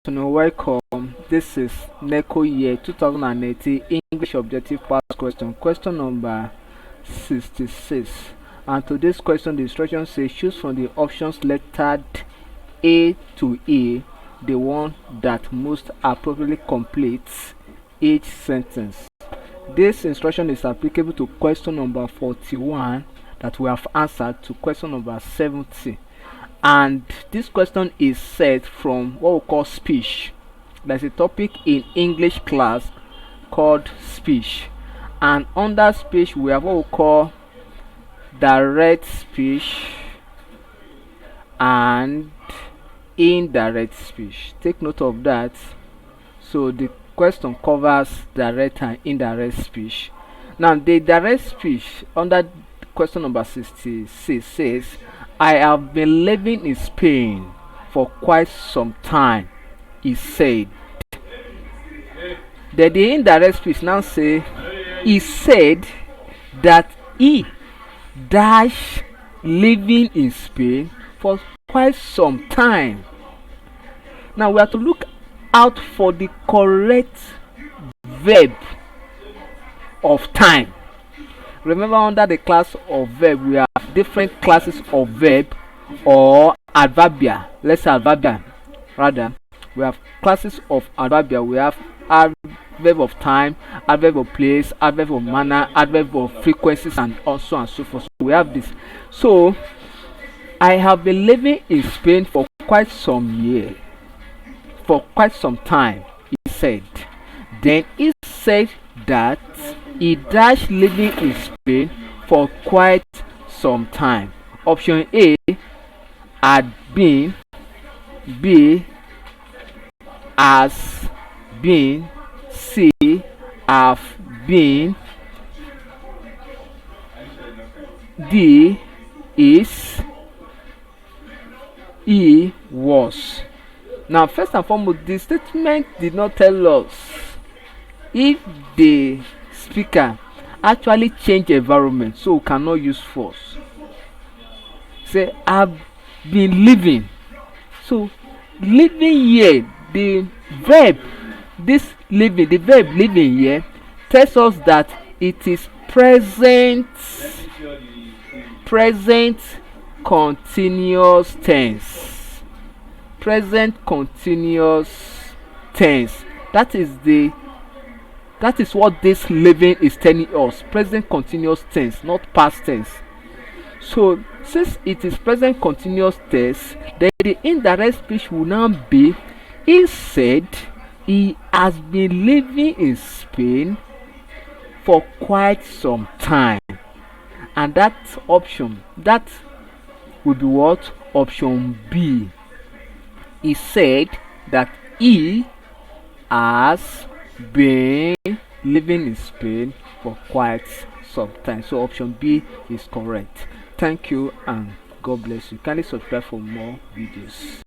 afternoon, welcome. This is Neco year 2018 English Objective Past question number 66. And to this question, the instruction says choose from the options lettered A to E the one that most appropriately completes each sentence. This instruction is applicable to question number 41 that we have answered to question number 70. And this question is set from what we call speech. There's a topic in English class called speech, and under speech we have what we call direct speech and indirect speech. Take note of that. So the question covers direct and indirect speech. Now the direct speech under question number 66 says, I have been living in Spain for quite some time, he said. Then the indirect speech now say, he said that he dash living in Spain for quite some time. Now we have to look out for the correct verb of time. Remember, under the class of verb we have different classes of verb or adverbia. Let's say adverbia rather. We have classes of adverbia. We have adverb of time, adverb of place, adverb of manner, adverb of frequencies, and also and so forth. So we have this. So I have been living in Spain for quite some time, he said. Then he said that he dash living in Spain for quite some time. Option A, had been. B, has been. C, have been. D, is. E, was. Now first and foremost, the statement did not tell us if the speaker actually change environment, so we cannot use force. Say I've been living. So living here, the verb living here tells us that it is present continuous tense. Present continuous tense. That is what this living is telling us. Present continuous tense, not past tense. So since it is present continuous tense, then the indirect speech will now be, he said he has been living in Spain for quite some time. And that option, that will be what? Option B. He said that he has been living in Spain for quite some time. So option B is correct. Thank you and God bless you. Kindly subscribe for more videos.